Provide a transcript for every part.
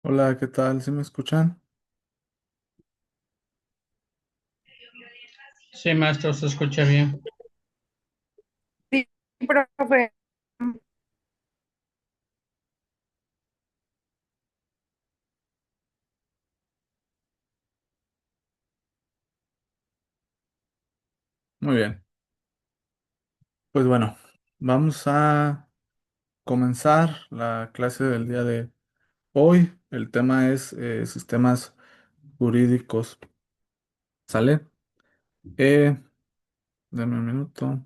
Hola, ¿qué tal? ¿Sí me escuchan? Sí, maestro, se escucha bien. Sí, profe. Muy bien. Pues bueno, vamos a comenzar la clase del día de hoy. El tema es sistemas jurídicos. ¿Sale? Eh, Dame un minuto.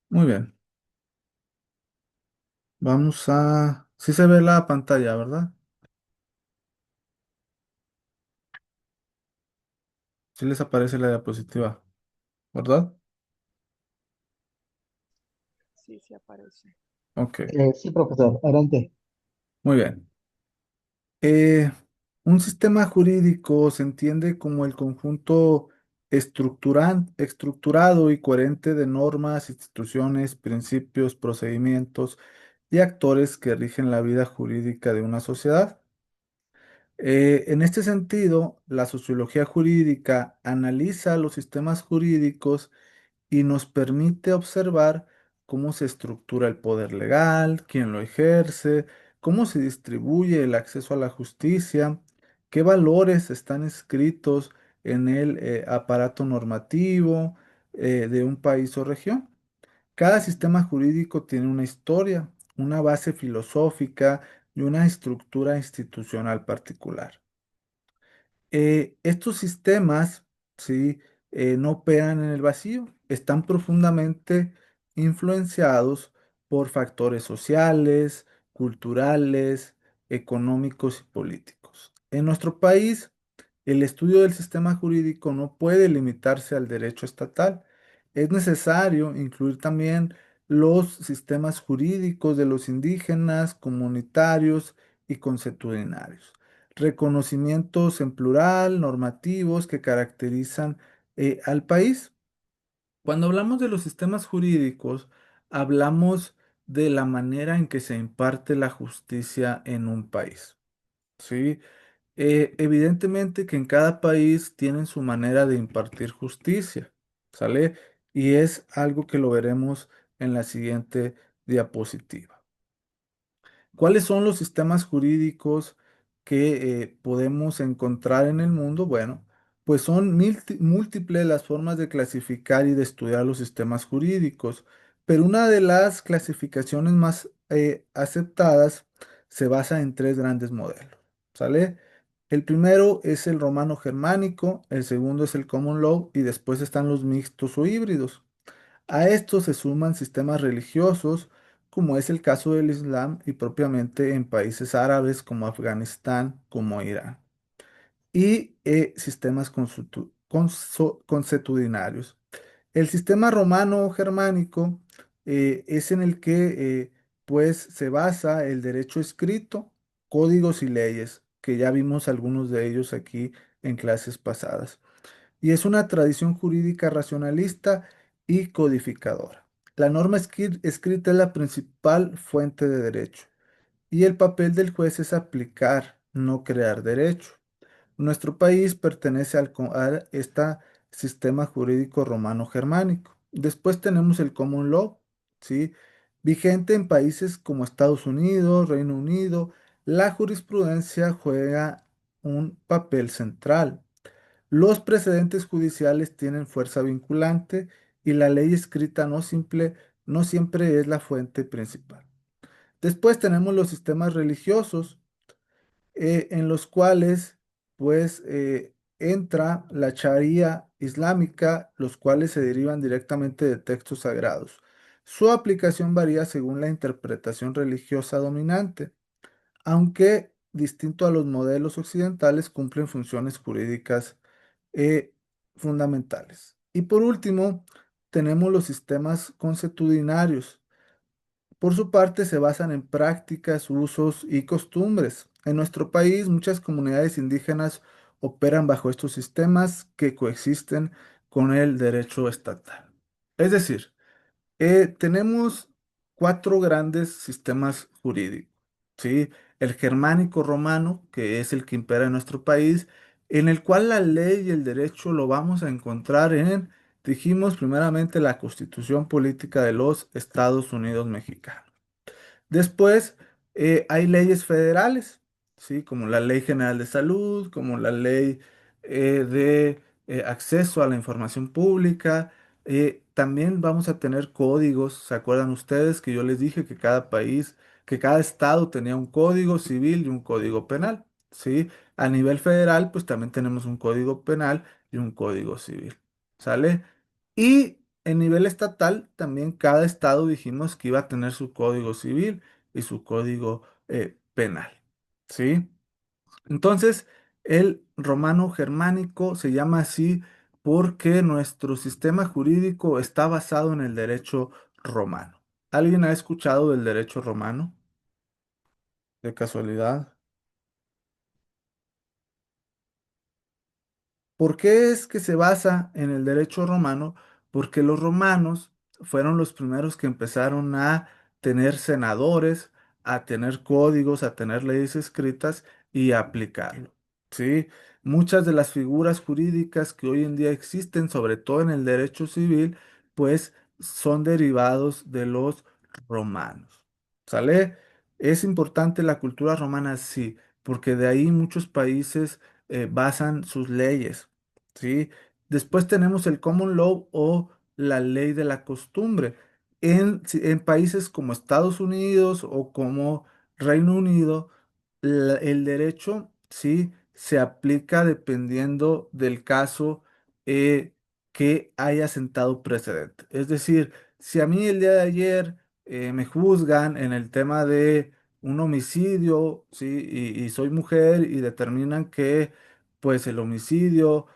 Muy bien. Vamos a... Sí se ve la pantalla, ¿verdad? Sí les aparece la diapositiva, ¿verdad? Sí, sí aparece. Ok, Sí, profesor, adelante. muy bien. Eh, un sistema jurídico se entiende como el conjunto estructurado y coherente de normas, instituciones, principios, procedimientos y actores que rigen la vida jurídica de una sociedad. En este sentido, la sociología jurídica analiza los sistemas jurídicos y nos permite observar cómo se estructura el poder legal, quién lo ejerce, cómo se distribuye el acceso a la justicia, qué valores están escritos en el aparato normativo de un país o región. Cada sistema jurídico tiene una historia, una base filosófica y una estructura institucional particular. Estos sistemas, ¿sí? No operan en el vacío, están profundamente influenciados por factores sociales, culturales, económicos y políticos. En nuestro país, el estudio del sistema jurídico no puede limitarse al derecho estatal. Es necesario incluir también los sistemas jurídicos de los indígenas, comunitarios y consuetudinarios, reconocimientos en plural, normativos que caracterizan al país. Cuando hablamos de los sistemas jurídicos, hablamos de la manera en que se imparte la justicia en un país. ¿Sí? Evidentemente que en cada país tienen su manera de impartir justicia, ¿sale? Y es algo que lo veremos en la siguiente diapositiva. ¿Cuáles son los sistemas jurídicos que podemos encontrar en el mundo? Bueno, pues son múltiples las formas de clasificar y de estudiar los sistemas jurídicos, pero una de las clasificaciones más aceptadas se basa en tres grandes modelos, ¿sale? El primero es el romano germánico, el segundo es el common law y después están los mixtos o híbridos. A estos se suman sistemas religiosos, como es el caso del Islam y propiamente en países árabes como Afganistán, como Irán, y sistemas consuetudinarios. El sistema romano germánico es en el que pues se basa el derecho escrito, códigos y leyes, que ya vimos algunos de ellos aquí en clases pasadas, y es una tradición jurídica racionalista y codificadora. La norma escrita es la principal fuente de derecho y el papel del juez es aplicar, no crear derecho. Nuestro país pertenece a este sistema jurídico romano-germánico. Después tenemos el common law, ¿sí? Vigente en países como Estados Unidos, Reino Unido. La jurisprudencia juega un papel central. Los precedentes judiciales tienen fuerza vinculante y la ley escrita no siempre es la fuente principal. Después tenemos los sistemas religiosos, en los cuales pues entra la Sharia islámica, los cuales se derivan directamente de textos sagrados. Su aplicación varía según la interpretación religiosa dominante, aunque distinto a los modelos occidentales, cumplen funciones jurídicas eh, fundamentales. Y por último, tenemos los sistemas consuetudinarios. Por su parte, se basan en prácticas, usos y costumbres. En nuestro país, muchas comunidades indígenas operan bajo estos sistemas que coexisten con el derecho estatal. Es decir, tenemos cuatro grandes sistemas jurídicos, ¿sí? El germánico romano, que es el que impera en nuestro país, en el cual la ley y el derecho lo vamos a encontrar en, dijimos primeramente, la Constitución Política de los Estados Unidos Mexicanos. Después hay leyes federales, ¿sí? Como la Ley General de Salud, como la Ley de Acceso a la Información Pública. También vamos a tener códigos. ¿Se acuerdan ustedes que yo les dije que cada país, que cada estado tenía un código civil y un código penal? ¿Sí? A nivel federal, pues también tenemos un código penal y un código civil. ¿Sale? Y en nivel estatal, también cada estado dijimos que iba a tener su código civil y su código penal. ¿Sí? Entonces, el romano germánico se llama así porque nuestro sistema jurídico está basado en el derecho romano. ¿Alguien ha escuchado del derecho romano? ¿De casualidad? ¿Por qué es que se basa en el derecho romano? Porque los romanos fueron los primeros que empezaron a tener senadores, a tener códigos, a tener leyes escritas y a aplicarlo. ¿Sí? Muchas de las figuras jurídicas que hoy en día existen, sobre todo en el derecho civil, pues son derivados de los romanos. ¿Sale? ¿Es importante la cultura romana? Sí, porque de ahí muchos países basan sus leyes, ¿sí? Después tenemos el common law o la ley de la costumbre. En países como Estados Unidos o como Reino Unido, el derecho, ¿sí? Se aplica dependiendo del caso que haya sentado precedente. Es decir, si a mí el día de ayer me juzgan en el tema de un homicidio, ¿sí? Y soy mujer y determinan que pues el homicidio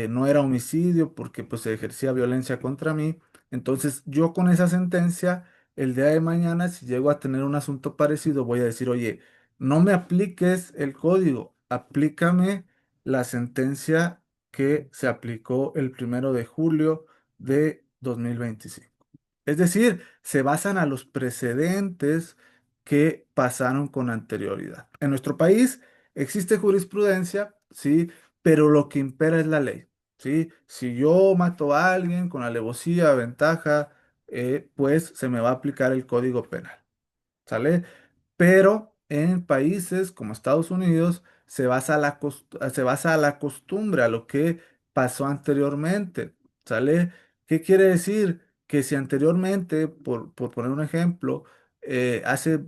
no era homicidio porque pues se ejercía violencia contra mí. Entonces yo con esa sentencia, el día de mañana, si llego a tener un asunto parecido, voy a decir, oye, no me apliques el código, aplícame la sentencia que se aplicó el 1 de julio de 2025. Es decir, se basan a los precedentes que pasaron con anterioridad. En nuestro país existe jurisprudencia, sí, pero lo que impera es la ley, sí. Si yo mato a alguien con alevosía, ventaja, pues se me va a aplicar el Código Penal, ¿sale? Pero en países como Estados Unidos se basa a la costumbre, a lo que pasó anteriormente, ¿sale? ¿Qué quiere decir? Que si anteriormente, por poner un ejemplo, hace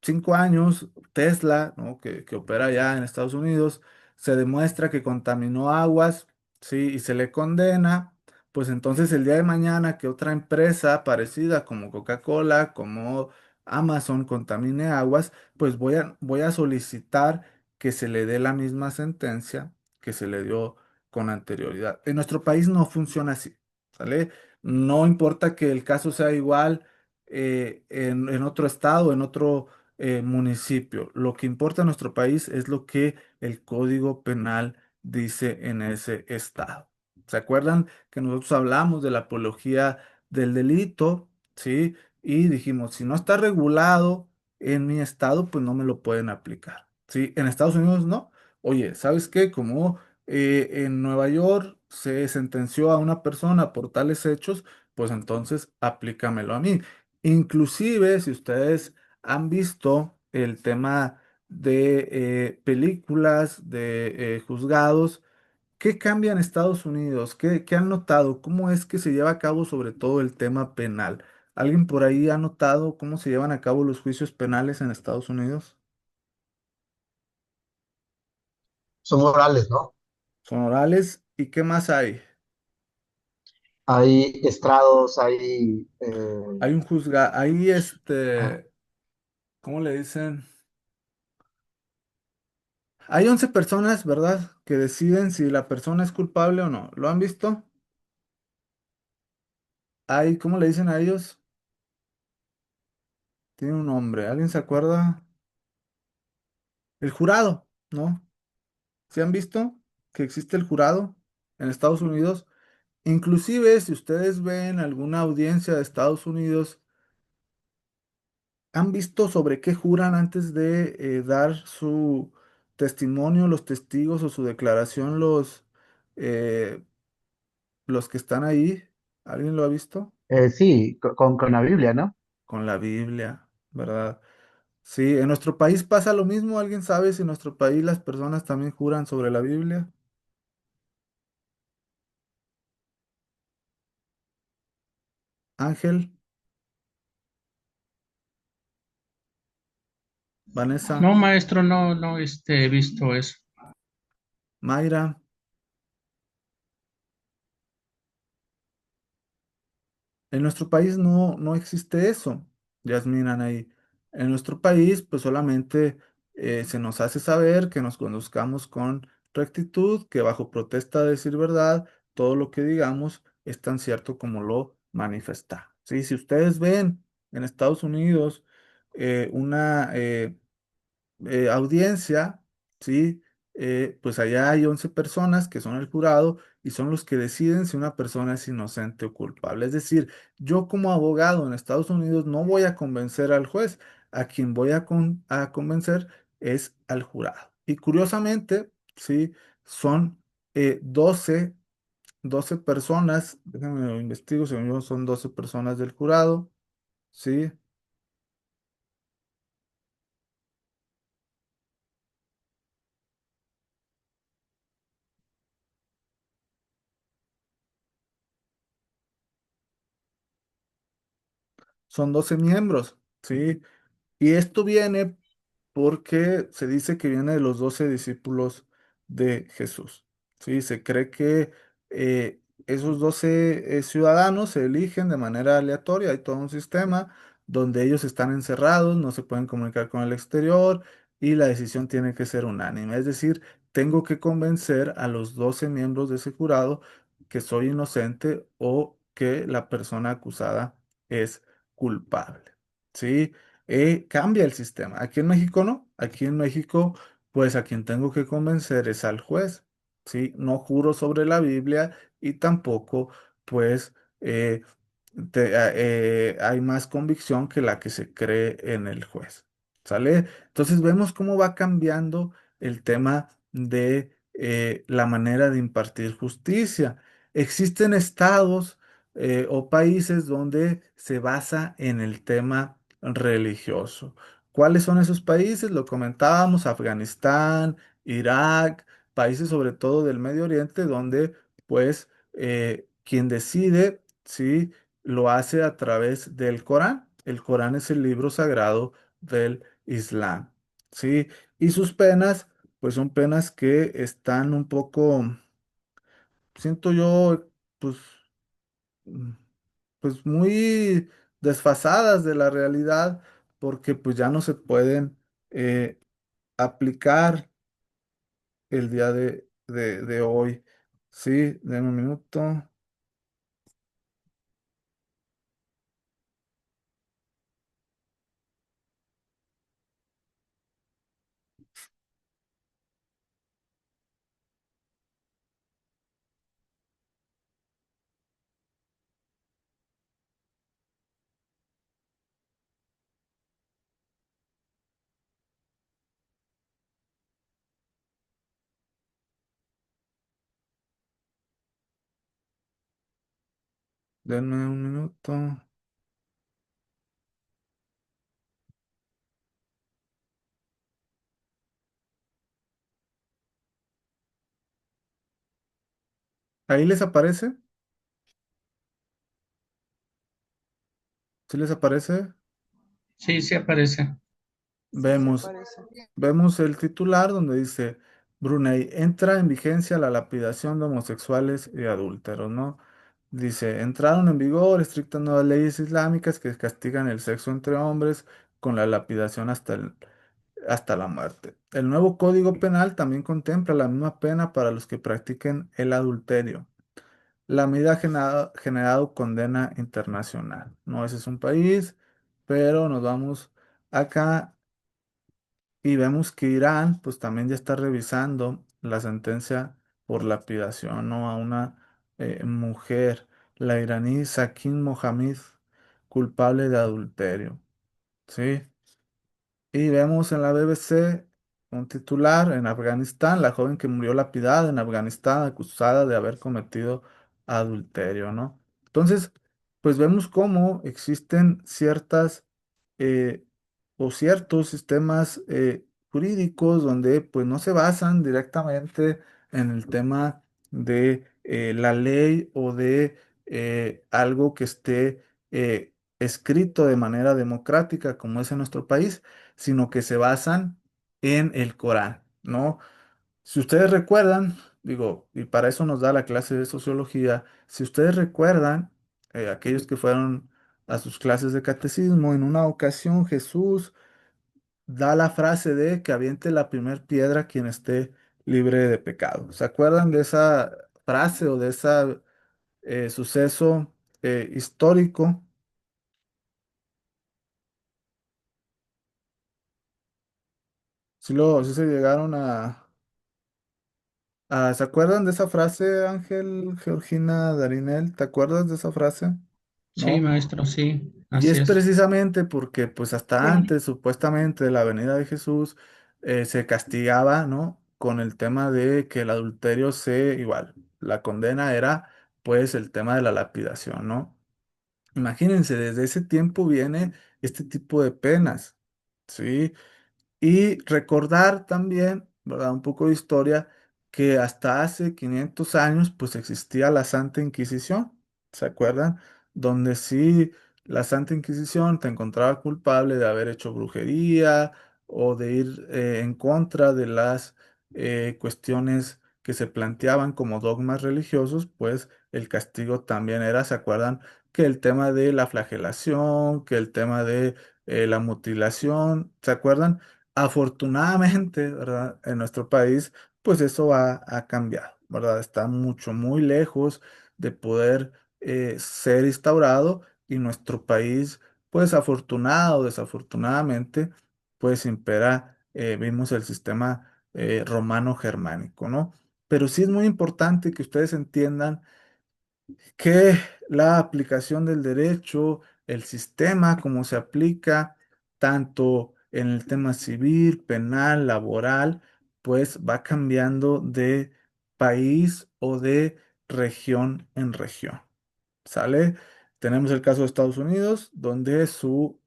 5 años Tesla, ¿no? que opera allá en Estados Unidos, se demuestra que contaminó aguas, ¿sí? Y se le condena, pues entonces el día de mañana que otra empresa parecida como Coca-Cola, como Amazon contamine aguas, pues voy a solicitar que se le dé la misma sentencia que se le dio con anterioridad. En nuestro país no funciona así, ¿sale? No importa que el caso sea igual en otro estado, en otro municipio. Lo que importa en nuestro país es lo que el Código Penal dice en ese estado. ¿Se acuerdan que nosotros hablamos de la apología del delito? ¿Sí? Y dijimos, si no está regulado en mi estado, pues no me lo pueden aplicar. ¿Sí? En Estados Unidos no. Oye, ¿sabes qué? Como en Nueva York se sentenció a una persona por tales hechos, pues entonces aplícamelo a mí. Inclusive, si ustedes han visto el tema de películas, de juzgados, ¿qué cambia en Estados Unidos? ¿Qué han notado? ¿Cómo es que se lleva a cabo sobre todo el tema penal? ¿Alguien por ahí ha notado cómo se llevan a cabo los juicios penales en Estados Unidos? Son orales, ¿no? Son orales. ¿Y qué más hay? Hay estrados, Hay un juzgado, hay ah, ¿cómo le dicen? Hay 11 personas, ¿verdad? Que deciden si la persona es culpable o no. ¿Lo han visto? Hay, ¿cómo le dicen a ellos? Tiene un nombre. ¿Alguien se acuerda? El jurado, ¿no? ¿Se han visto? que existe el jurado en Estados Unidos. Inclusive, si ustedes ven alguna audiencia de Estados Unidos, ¿han visto sobre qué juran antes de dar su testimonio, los testigos o su declaración, eh, los que están ahí? ¿Alguien lo ha visto? Sí, con la Biblia, ¿no? Con la Biblia, ¿verdad? Sí, en nuestro país pasa lo mismo. ¿Alguien sabe si en nuestro país las personas también juran sobre la Biblia? Ángel, Vanessa, No, maestro, no, he visto eso. Mayra. En nuestro país no existe eso, Yasmín, Anaí. En nuestro país, pues solamente se nos hace saber que nos conduzcamos con rectitud, que bajo protesta de decir verdad, todo lo que digamos es tan cierto como lo manifesta. Sí, si ustedes ven en Estados Unidos una audiencia, ¿sí? Pues allá hay 11 personas que son el jurado y son los que deciden si una persona es inocente o culpable. Es decir, yo como abogado en Estados Unidos no voy a convencer al juez, a quien voy a convencer es al jurado. Y curiosamente, ¿sí? Son 12, 12 personas, déjame lo investigo, según yo son 12 personas del jurado, ¿sí? Son 12 miembros, ¿sí? Y esto viene porque se dice que viene de los 12 discípulos de Jesús. Sí, se cree que esos 12 ciudadanos se eligen de manera aleatoria, hay todo un sistema donde ellos están encerrados, no se pueden comunicar con el exterior y la decisión tiene que ser unánime. Es decir, tengo que convencer a los 12 miembros de ese jurado que soy inocente o que la persona acusada es culpable. ¿Sí? Cambia el sistema. Aquí en México no. Aquí en México, pues a quien tengo que convencer es al juez. ¿Sí? No juro sobre la Biblia y tampoco, pues, eh, hay más convicción que la que se cree en el juez. ¿Sale? Entonces vemos cómo va cambiando el tema de la manera de impartir justicia. Existen estados o países donde se basa en el tema religioso. ¿Cuáles son esos países? Lo comentábamos, Afganistán, Irak, países sobre todo del Medio Oriente, donde pues quien decide, ¿sí? Lo hace a través del Corán. El Corán es el libro sagrado del Islam, ¿sí? Y sus penas, pues son penas que están un poco, siento yo, pues mm, pues muy desfasadas de la realidad porque pues ya no se pueden eh, aplicar el día de hoy. Sí, denme un minuto. Denme un minuto. ¿Ahí les aparece? ¿Sí les aparece? Sí, sí aparece. Sí, sí Vemos, aparece. vemos el titular donde dice, Brunei entra en vigencia la lapidación de homosexuales y adúlteros, ¿no? Dice, entraron en vigor estrictas nuevas leyes islámicas que castigan el sexo entre hombres con la lapidación hasta la muerte. El nuevo Código Penal también contempla la misma pena para los que practiquen el adulterio. La medida ha generado condena internacional. No, ese es un país, pero nos vamos acá y vemos que Irán, pues también ya está revisando la sentencia por lapidación, ¿no? A una mujer, la iraní Sakin Mohammed, culpable de adulterio, ¿sí? Y vemos en la BBC un titular en Afganistán, la joven que murió lapidada en Afganistán acusada de haber cometido adulterio, ¿no? Entonces, pues vemos cómo existen ciertas eh, o ciertos sistemas jurídicos donde pues no se basan directamente en el tema de la ley o de algo que esté escrito de manera democrática como es en nuestro país, sino que se basan en el Corán, ¿no? Si ustedes recuerdan, digo, y para eso nos da la clase de sociología, si ustedes recuerdan, aquellos que fueron a sus clases de catecismo, en una ocasión Jesús da la frase de que aviente la primer piedra quien esté libre de pecado. ¿Se acuerdan de esa frase o de ese suceso histórico? Sí se llegaron ¿se acuerdan de esa frase, Ángel, Georgina, Darinel? ¿Te acuerdas de esa frase? Sí, ¿No? maestro, sí, Y así es es. precisamente porque pues hasta Sí, antes, supuestamente, de la venida de Jesús, se castigaba, ¿no? Con el tema de que el adulterio igual, la condena era pues el tema de la lapidación, ¿no? Imagínense, desde ese tiempo viene este tipo de penas, ¿sí? Y recordar también, ¿verdad? Un poco de historia, que hasta hace 500 años pues existía la Santa Inquisición, ¿se acuerdan? Donde sí la Santa Inquisición te encontraba culpable de haber hecho brujería o de ir en contra de las cuestiones que se planteaban como dogmas religiosos, pues el castigo también era, ¿se acuerdan? Que el tema de la flagelación, que el tema de la mutilación, ¿se acuerdan? Afortunadamente, ¿verdad? En nuestro país, pues eso ha cambiado, ¿verdad? Está mucho, muy lejos de poder ser instaurado y nuestro país, pues afortunado o desafortunadamente, pues impera, vimos el sistema romano germánico, ¿no? Pero sí es muy importante que ustedes entiendan que la aplicación del derecho, el sistema, como se aplica tanto en el tema civil, penal, laboral, pues va cambiando de país o de región en región. ¿Sale? Tenemos el caso de Estados Unidos, donde su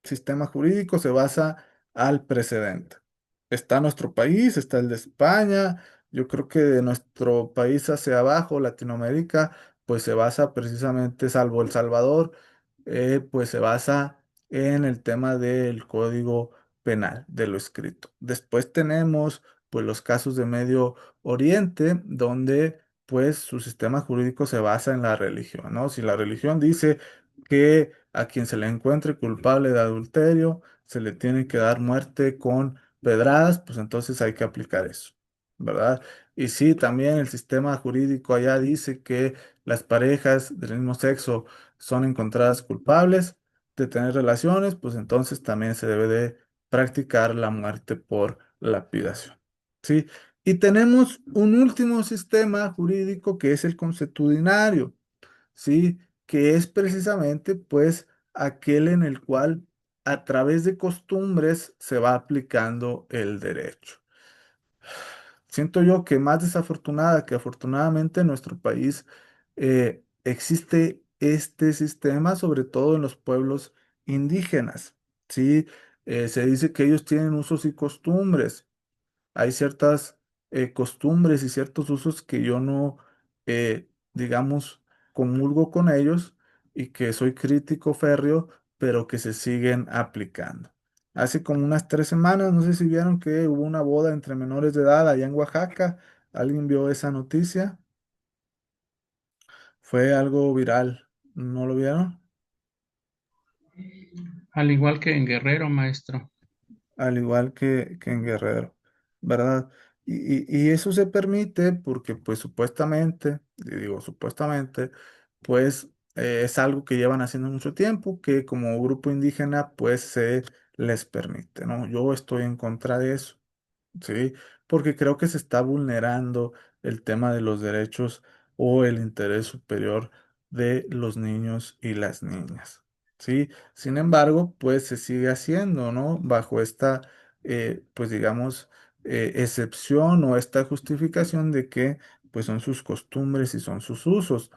sistema jurídico se basa al precedente. Está nuestro país, está el de España. Yo creo que de nuestro país hacia abajo, Latinoamérica, pues se basa precisamente, salvo El Salvador, pues se basa en el tema del código penal, de lo escrito. Después tenemos pues los casos de Medio Oriente, donde pues su sistema jurídico se basa en la religión, ¿no? Si la religión dice que a quien se le encuentre culpable de adulterio se le tiene que dar muerte con pedradas, pues entonces hay que aplicar eso, ¿verdad? Y sí, también el sistema jurídico allá dice que las parejas del mismo sexo son encontradas culpables de tener relaciones, pues entonces también se debe de practicar la muerte por lapidación, ¿sí? Y tenemos un último sistema jurídico que es el consuetudinario. ¿Sí? Que es precisamente pues aquel en el cual a través de costumbres se va aplicando el derecho. Siento yo que más desafortunada que afortunadamente en nuestro país existe este sistema, sobre todo en los pueblos indígenas, ¿sí? Se dice que ellos tienen usos y costumbres, hay ciertas costumbres y ciertos usos que yo no, digamos, comulgo con ellos y que soy crítico férreo, pero que se siguen aplicando. Hace como unas 3 semanas, no sé si vieron que hubo una boda entre menores de edad allá en Oaxaca. ¿Alguien vio esa noticia? Fue algo viral. ¿No lo vieron? Al igual que en Guerrero, maestro. Al igual que en Guerrero, ¿verdad? Y eso se permite porque, pues supuestamente, y digo supuestamente, pues es algo que llevan haciendo mucho tiempo, que como grupo indígena, pues se les permite, ¿no? Yo estoy en contra de eso, ¿sí? Porque creo que se está vulnerando el tema de los derechos o el interés superior de los niños y las niñas. ¿Sí? Sin embargo, pues se sigue haciendo, ¿no? Bajo esta, pues digamos, excepción o esta justificación de que, pues son sus costumbres y son sus usos.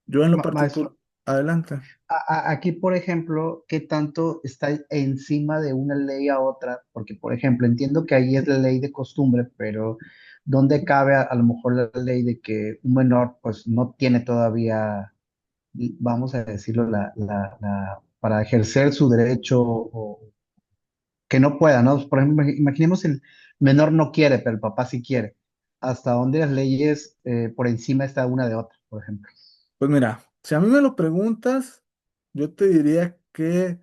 Yo en lo particular, Maestro, adelante. aquí, por ejemplo, ¿qué tanto está encima de una ley a otra? Porque, por ejemplo, entiendo que ahí es la ley de costumbre, pero ¿dónde cabe a lo mejor la ley de que un menor pues no tiene todavía, vamos a decirlo, para ejercer su derecho o que no pueda, ¿no? Por ejemplo, imaginemos el menor no quiere, pero el papá sí quiere. ¿Hasta dónde las leyes por encima está una de otra, por ejemplo? Pues mira, si a mí me lo preguntas, yo te diría que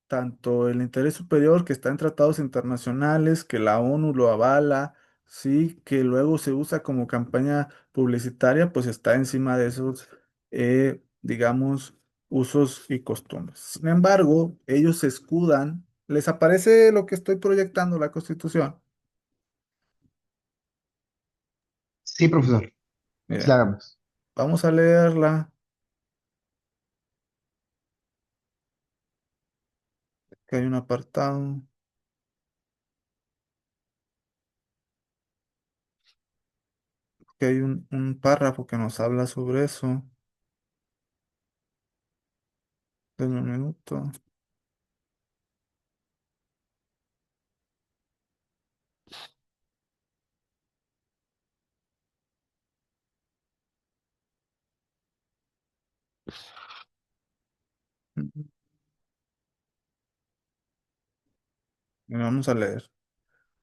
tanto el interés superior que está en tratados internacionales, que la ONU lo avala, sí, que luego se usa como campaña publicitaria, pues está encima de esos, digamos, usos y costumbres. Sin embargo, ellos se escudan, les aparece lo que estoy proyectando, la Constitución. Sí, profesor, sí la Miren, hagamos. vamos a leerla, que hay un apartado, que hay un párrafo que nos habla sobre eso. Denme un minuto. Vamos a leer.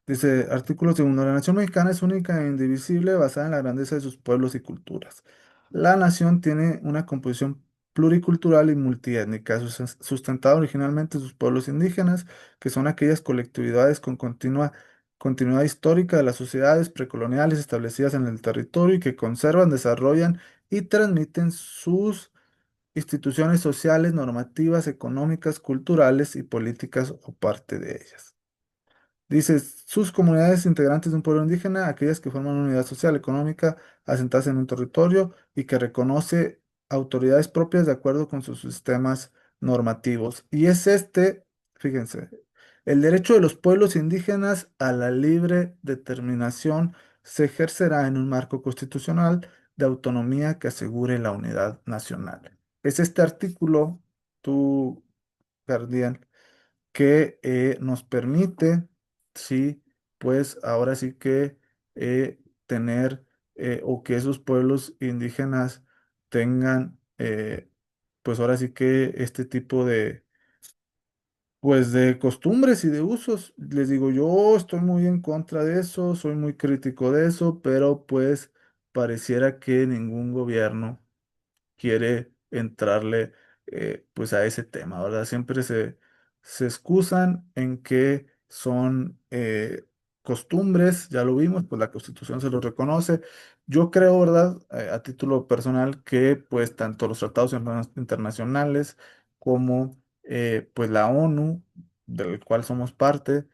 Dice, artículo segundo, la nación mexicana es única e indivisible, basada en la grandeza de sus pueblos y culturas. La nación tiene una composición pluricultural y multiétnica, sustentada originalmente en sus pueblos indígenas, que son aquellas colectividades con continuidad histórica de las sociedades precoloniales establecidas en el territorio y que conservan, desarrollan y transmiten sus instituciones sociales, normativas, económicas, culturales y políticas o parte de ellas. Dice, sus comunidades integrantes de un pueblo indígena, aquellas que forman una unidad social, económica, asentadas en un territorio y que reconoce autoridades propias de acuerdo con sus sistemas normativos. Y es este, fíjense, el derecho de los pueblos indígenas a la libre determinación se ejercerá en un marco constitucional de autonomía que asegure la unidad nacional. Es este artículo, tu guardián, que nos permite, sí, pues ahora sí que tener o que esos pueblos indígenas tengan, pues ahora sí que este tipo de, pues de costumbres y de usos. Les digo, yo estoy muy en contra de eso, soy muy crítico de eso, pero pues pareciera que ningún gobierno quiere entrarle pues a ese tema, ¿verdad? Siempre se excusan en que son costumbres, ya lo vimos, pues la Constitución se lo reconoce. Yo creo, ¿verdad? A título personal, que pues tanto los tratados internacionales como pues la ONU, del cual somos parte,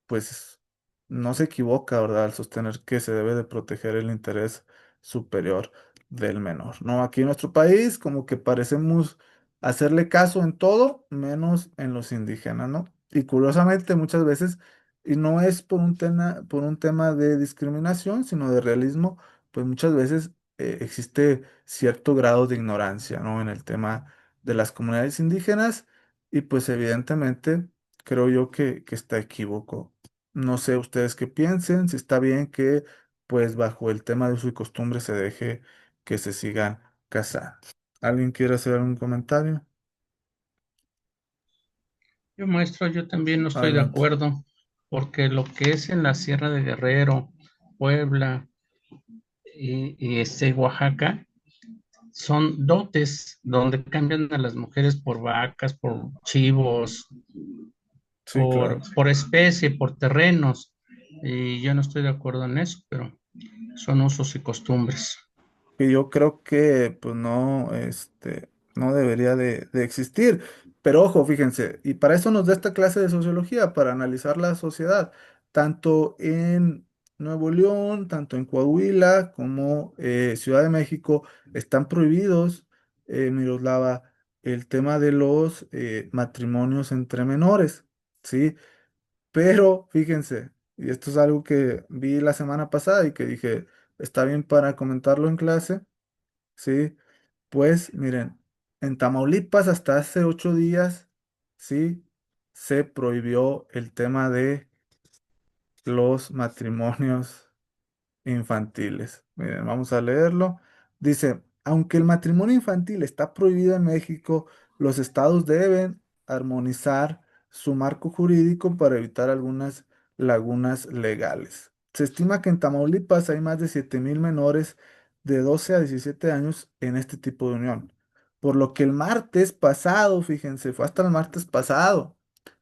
pues no se equivoca, ¿verdad? Al sostener que se debe de proteger el interés superior del menor, ¿no? Aquí en nuestro país como que parecemos hacerle caso en todo, menos en los indígenas, ¿no? Y curiosamente muchas veces, y no es por un tema de discriminación, sino de realismo, pues muchas veces existe cierto grado de ignorancia, ¿no? En el tema de las comunidades indígenas y pues evidentemente creo yo que está equívoco. No sé ustedes qué piensen, si está bien que, pues, bajo el tema de uso y costumbre se deje que se sigan casando. ¿Alguien quiere hacer algún comentario? Yo, maestro, yo también no estoy de Adelante. acuerdo, porque lo que es en la Sierra de Guerrero, Puebla y Oaxaca, son dotes donde cambian a las mujeres por vacas, por chivos, Sí, claro. por especie, por terrenos. Y yo no estoy de acuerdo en eso, pero son usos y costumbres. Que yo creo que pues no, no debería de existir. Pero ojo, fíjense, y para eso nos da esta clase de sociología, para analizar la sociedad, tanto en Nuevo León, tanto en Coahuila como Ciudad de México, están prohibidos, Miroslava, el tema de los matrimonios entre menores, ¿sí? Pero fíjense, y esto es algo que vi la semana pasada y que dije, está bien para comentarlo en clase, ¿sí? Pues miren, en Tamaulipas hasta hace 8 días, ¿sí? Se prohibió el tema de los matrimonios infantiles. Miren, vamos a leerlo. Dice, aunque el matrimonio infantil está prohibido en México, los estados deben armonizar su marco jurídico para evitar algunas lagunas legales. Se estima que en Tamaulipas hay más de 7,000 menores de 12 a 17 años en este tipo de unión. Por lo que el martes pasado, fíjense, fue hasta el martes pasado,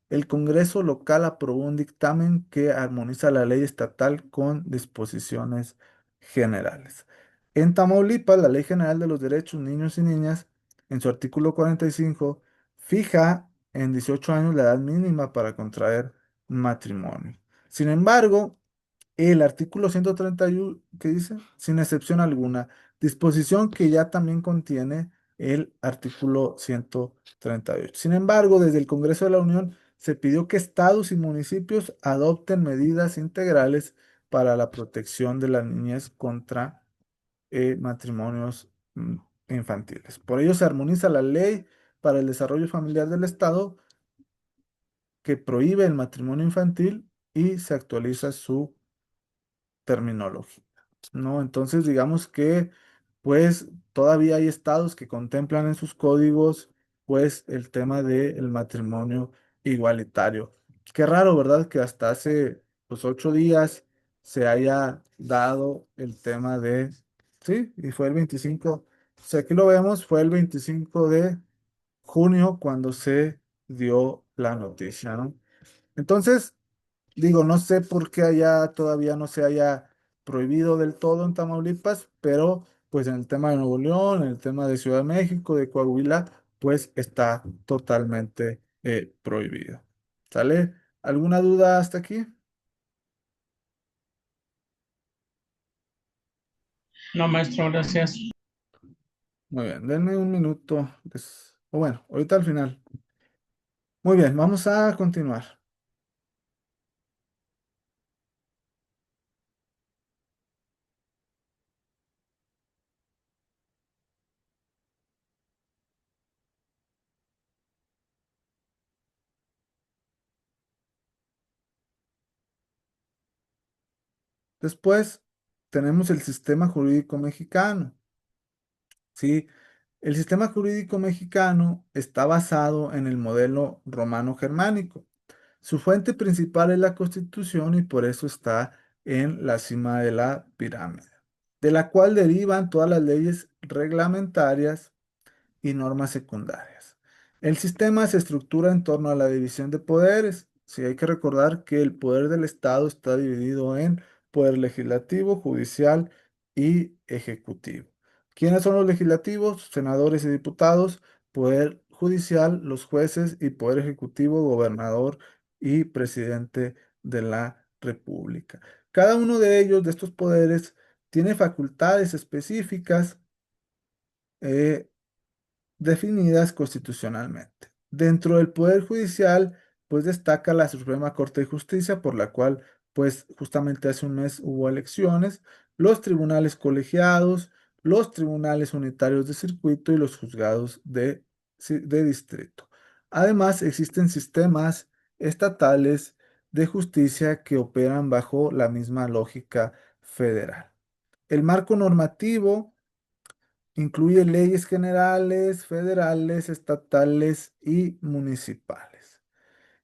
el Congreso local aprobó un dictamen que armoniza la ley estatal con disposiciones generales. En Tamaulipas, la Ley General de los Derechos Niños y Niñas, en su artículo 45, fija en 18 años la edad mínima para contraer matrimonio. Sin embargo, el artículo 131, ¿qué dice? Sin excepción alguna, disposición que ya también contiene el artículo 138. Sin embargo, desde el Congreso de la Unión se pidió que estados y municipios adopten medidas integrales para la protección de la niñez contra matrimonios infantiles. Por ello se armoniza la ley para el desarrollo familiar del Estado que prohíbe el matrimonio infantil y se actualiza su terminología, ¿no? Entonces, digamos que, pues, todavía hay estados que contemplan en sus códigos, pues, el tema del matrimonio igualitario. Qué raro, ¿verdad? Que hasta hace, pues, 8 días se haya dado el tema de, sí, y fue el 25, o sea, aquí lo vemos, fue el 25 de junio cuando se dio la noticia, ¿no? Entonces, digo, no sé por qué allá todavía no se haya prohibido del todo en Tamaulipas, pero pues en el tema de Nuevo León, en el tema de Ciudad de México, de Coahuila, pues está totalmente prohibido. ¿Sale? ¿Alguna duda hasta aquí? No, maestro, gracias. Muy bien, denme un minuto. O bueno, ahorita al final. Muy bien, vamos a continuar. Después tenemos el sistema jurídico mexicano. ¿Sí? El sistema jurídico mexicano está basado en el modelo romano-germánico. Su fuente principal es la Constitución y por eso está en la cima de la pirámide, de la cual derivan todas las leyes reglamentarias y normas secundarias. El sistema se estructura en torno a la división de poderes. Sí, hay que recordar que el poder del Estado está dividido en poder legislativo, judicial y ejecutivo. ¿Quiénes son los legislativos? Senadores y diputados. Poder judicial, los jueces y poder ejecutivo, gobernador y presidente de la República. Cada uno de ellos, de estos poderes, tiene facultades específicas eh, definidas constitucionalmente. Dentro del Poder Judicial, pues destaca la Suprema Corte de Justicia, por la cual, pues justamente hace un mes hubo elecciones, los tribunales colegiados, los tribunales unitarios de circuito y los juzgados de distrito. Además, existen sistemas estatales de justicia que operan bajo la misma lógica federal. El marco normativo incluye leyes generales, federales, estatales y municipales.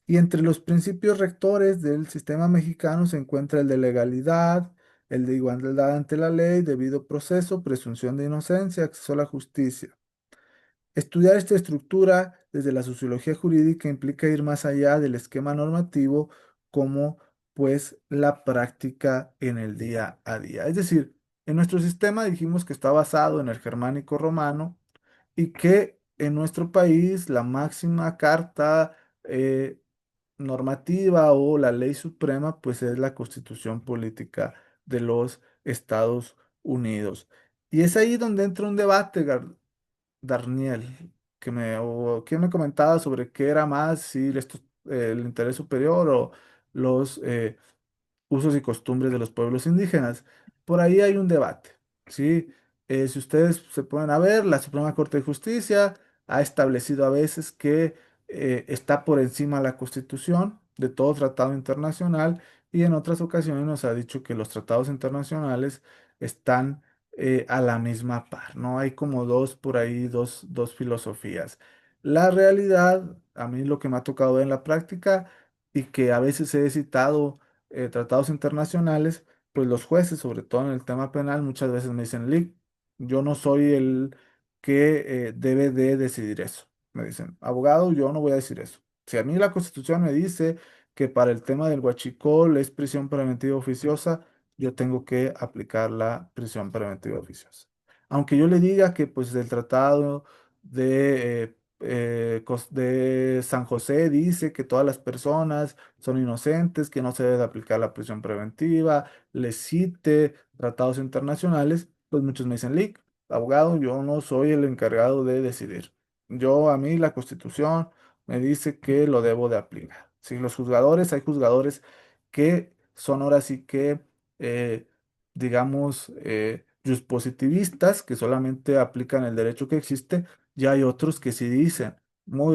Y entre los principios rectores del sistema mexicano se encuentra el de legalidad, el de igualdad ante la ley, debido proceso, presunción de inocencia, acceso a la justicia. Estudiar esta estructura desde la sociología jurídica implica ir más allá del esquema normativo como pues la práctica en el día a día. Es decir, en nuestro sistema dijimos que está basado en el germánico romano y que en nuestro país la máxima carta normativa o la ley suprema pues es la Constitución Política de los Estados Unidos. Y es ahí donde entra un debate, Darniel, que me comentaba sobre qué era más, si el interés superior o los usos y costumbres de los pueblos indígenas. Por ahí hay un debate, ¿sí? Si ustedes se pueden a ver, la Suprema Corte de Justicia ha establecido a veces que está por encima la Constitución de todo tratado internacional y en otras ocasiones nos ha dicho que los tratados internacionales están a la misma par, ¿no? Hay como dos por ahí, dos filosofías. La realidad, a mí lo que me ha tocado ver en la práctica y que a veces he citado tratados internacionales, pues los jueces, sobre todo en el tema penal, muchas veces me dicen, Lick, yo no soy el que debe de decidir eso. Me dicen, abogado, yo no voy a decir eso. Si a mí la Constitución me dice que para el tema del huachicol es prisión preventiva oficiosa, yo tengo que aplicar la prisión preventiva oficiosa. Aunque yo le diga que pues el tratado de San José dice que todas las personas son inocentes, que no se debe de aplicar la prisión preventiva, les cite tratados internacionales, pues muchos me dicen, Lick, abogado, yo no soy el encargado de decidir. A mí la Constitución me dice que lo debo de aplicar. Si los juzgadores, hay juzgadores que son ahora sí que, eh, digamos, positivistas, que solamente aplican el derecho que existe, y hay otros que sí dicen, muy